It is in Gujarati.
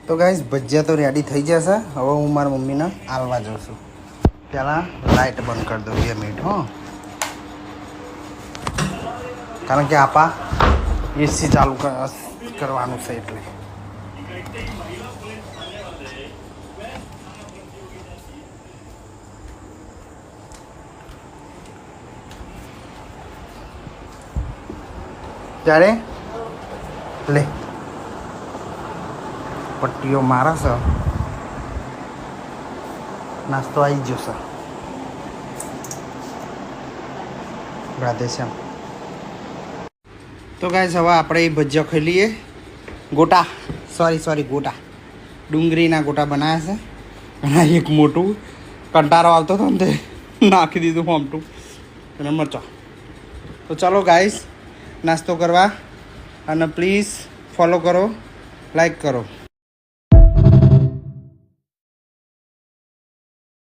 તો ગાઈસ ભજીયા તો રેડી થઈ જશે. હવે હું મારા મમ્મીને આલવા જાઉં છું. પહેલાં લાઇટ બંધ કરી દઉં 2 મિનિટ હો, કારણ કે આપા એસી ચાલુ કરવાનું છે એટલે. ત્યારે લે પટ્ટીઓ મારે છે. નાસ્તો આવી ગયો છે. રાધેશ્યામ. તો ગાઈસ હવે આપણે એ ભજીયા ખાઈ લઈએ. ગોટા ગોટા ડુંગળીના ગોટા બનાવ્યા છે. અને એક મોટું કંટારો આવતો હતો ને તે નાખી દીધું આમટું અને મરચાં. તો ચાલો ગાઈસ નાસ્તો કરવા, અને પ્લીઝ ફોલો કરો, લાઈક કરો.